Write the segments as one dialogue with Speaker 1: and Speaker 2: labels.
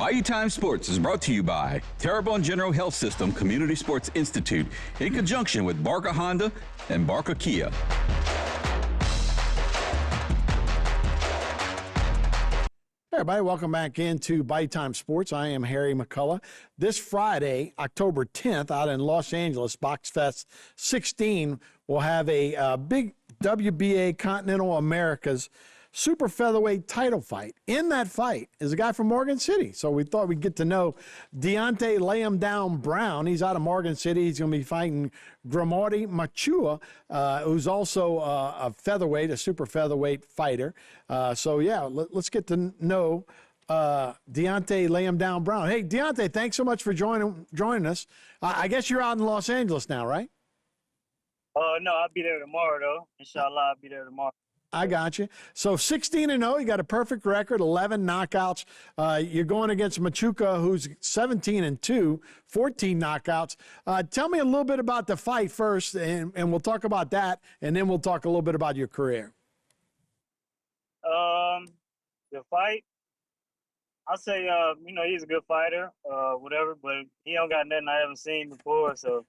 Speaker 1: Bayou Time Sports is brought to you by Terrebonne General Health System Community Sports Institute in conjunction with Barker Honda and Barker Kia.
Speaker 2: Hey everybody, welcome back into Bayou Time Sports. I am Harry McCullough. This Friday, October 10th, out in Los Angeles, Box Fest 16 will have a big WBA Continental Americas super featherweight title fight. In that fight is a guy from Morgan City. So we thought we'd get to know Deonte Lay 'em Down Brown. He's out of Morgan City. He's going to be fighting Grimaldi Machua, who's also a featherweight, a super featherweight fighter. So yeah, let's get to know Deonte Lay 'em Down Brown. Hey, Deonte, thanks so much for joining us. I guess you're out in Los Angeles now, right?
Speaker 3: No, I'll be there tomorrow, though. Inshallah, I'll be there tomorrow.
Speaker 2: I got you. So 16-0, you got a perfect record, 11 knockouts. You're going against Machuca, who's 17-2, 14 knockouts. Tell me a little bit about the fight first, and we'll talk about that, and then we'll talk a little bit about your career.
Speaker 3: The fight, I'll say, he's a good fighter, whatever, but he don't got nothing I haven't seen before, so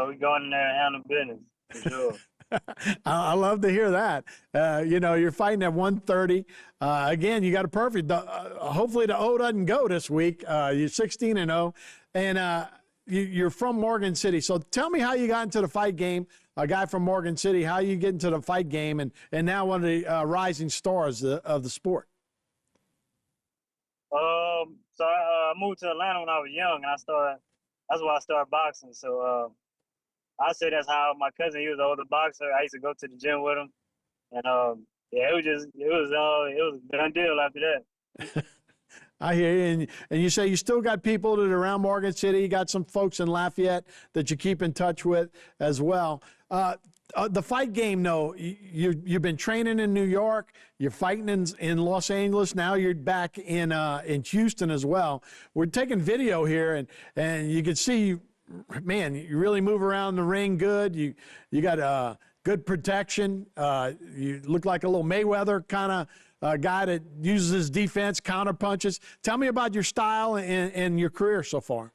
Speaker 3: we going in there and handle business, for sure.
Speaker 2: I love to hear that. You're fighting at 130. Again, you got a perfect. Hopefully the O doesn't go this week. You're 16-0, and you're from Morgan City. So tell me how you got into the fight game. A guy from Morgan City, how you get into the fight game, and now one of the rising stars of the sport.
Speaker 3: So I moved to Atlanta when I was young, and that's why I started boxing. So I say that's how my cousin, he was an older boxer. I used to go to the gym with him, and it was a done deal after that.
Speaker 2: I hear you, and you say you still got people that are around Morgan City. You got some folks in Lafayette that you keep in touch with as well. The fight game, though, you've been training in New York. You're fighting in Los Angeles. Now you're back in Houston as well. We're taking video here, and you can see. Man, you really move around the ring good. You got good protection. You look like a little Mayweather kind of guy that uses his defense, counter punches. Tell me about your style and your career so far.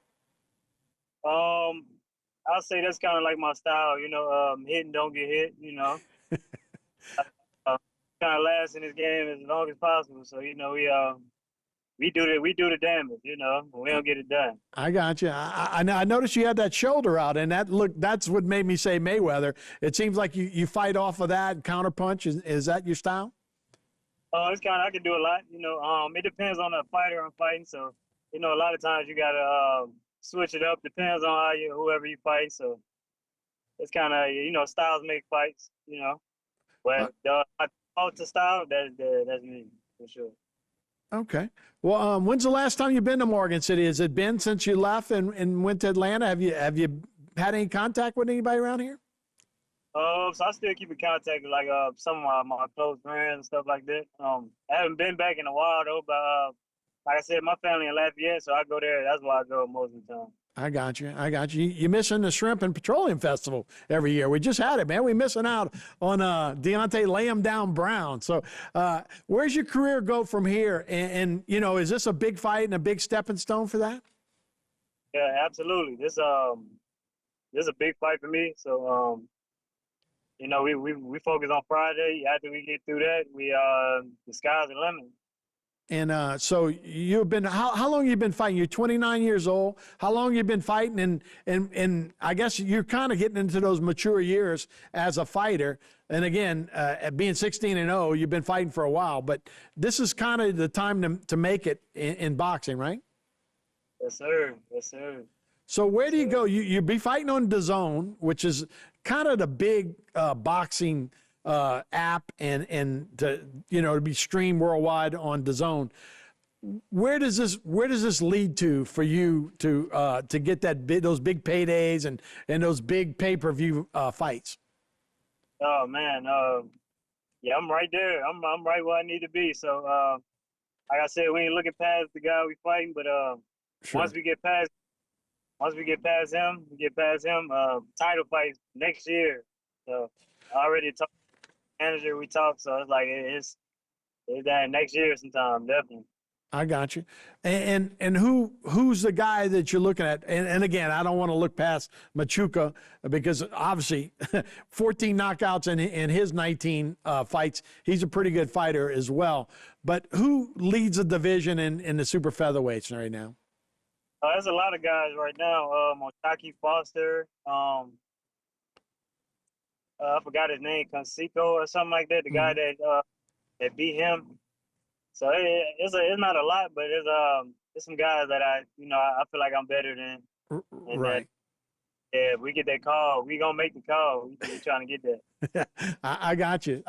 Speaker 3: I'll say that's kind of like my style. Hit and don't get hit. Kind of last in this game as long as possible. So we do the damage, but we don't get it done.
Speaker 2: I got you. I noticed you had that shoulder out, and that's what made me say Mayweather. It seems like you fight off of that counter punch. Is that your style?
Speaker 3: It's kind of, I can do a lot. It depends on the fighter I'm fighting. So, a lot of times you gotta switch it up. Depends on whoever you fight. So it's kind of styles make fights. But my ultra style, that's me for sure.
Speaker 2: Okay. Well, when's the last time you've been to Morgan City? Has it been since you left and went to Atlanta? Have you had any contact with anybody around here?
Speaker 3: So I still keep in contact with some of my close friends and stuff like that. I haven't been back in a while though, but like I said, my family in Lafayette, so I go there. That's why I go most of the time.
Speaker 2: I got you. You're missing the Shrimp and Petroleum Festival every year. We just had it, man. We're missing out on Deonte Lay 'em Down Brown. So where's your career go from here? And is this a big fight and a big stepping stone for that?
Speaker 3: Yeah, absolutely. This is a big fight for me. So, we focus on Friday. After we get through that, the sky's the limit.
Speaker 2: And so you've been, how long you been fighting? You're 29 years old. How long you been fighting? And I guess you're kind of getting into those mature years as a fighter. And again, being 16-0, you've been fighting for a while. But this is kind of the time to make it in boxing, right?
Speaker 3: Yes, sir. Yes, sir.
Speaker 2: So where do you go? You'll be fighting on DAZN, which is kind of the big boxing app and to be streamed worldwide on DAZN. Where does this lead to for you to get those big paydays and those big pay-per-view fights?
Speaker 3: Oh man, yeah, I'm right there. I'm right where I need to be. So like I said, we ain't looking past the guy we fighting, but
Speaker 2: Sure.
Speaker 3: once we get past him, title fights next year. So I already talked to the manager, we talked, so it's like it's that next year sometime, definitely.
Speaker 2: I got you. And who's the guy that you're looking at? And again, I don't want to look past Machuca because obviously 14 knockouts in his 19 fights. He's a pretty good fighter as well. But who leads the division in the super featherweights right now?
Speaker 3: There's a lot of guys right now. Motaki Foster. I forgot his name, Conseco or something like that. The guy that beat him. So it's not a lot, but it's some guys that I feel like I'm better than. And
Speaker 2: right.
Speaker 3: If we get that call, we gonna make the call. We trying to get that.
Speaker 2: I got you.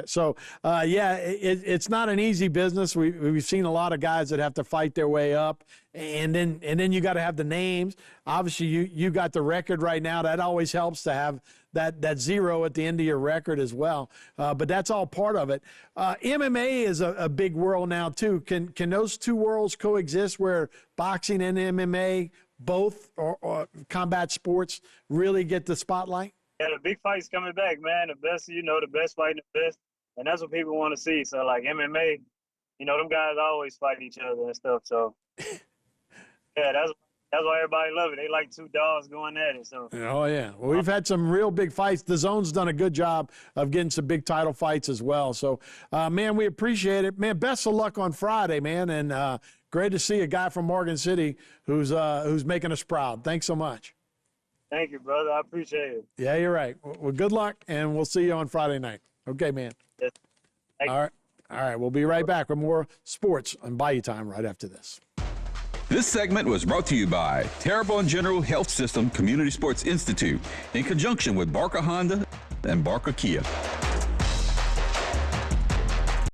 Speaker 2: So it's not an easy business. We've seen a lot of guys that have to fight their way up, and then you got to have the names. Obviously, you got the record right now. That always helps to have that zero at the end of your record as well. But that's all part of it. MMA is a big world now too. Can those two worlds coexist where boxing and MMA both or combat sports really get the spotlight?
Speaker 3: Yeah, the big fight's coming back, man. The best, the best fighting the best. And that's what people want to see. So, like, MMA, them guys always fight each other and stuff. So, yeah, that's why everybody love it. They like two dogs going at it. So.
Speaker 2: Oh, yeah. Well, we've had some real big fights. The Zone's done a good job of getting some big title fights as well. So, man, we appreciate it. Man, best of luck on Friday, man. And great to see a guy from Morgan City who's making us proud. Thanks so much.
Speaker 3: Thank you, brother. I appreciate it.
Speaker 2: Yeah, you're right. Well, good luck, and we'll see you on Friday night. Okay, man.
Speaker 3: Yes.
Speaker 2: All right. We'll be right back with more sports on Bayou Time right after this.
Speaker 1: This segment was brought to you by Terrebonne General Health System Community Sports Institute in conjunction with Barker Honda and Barker Kia.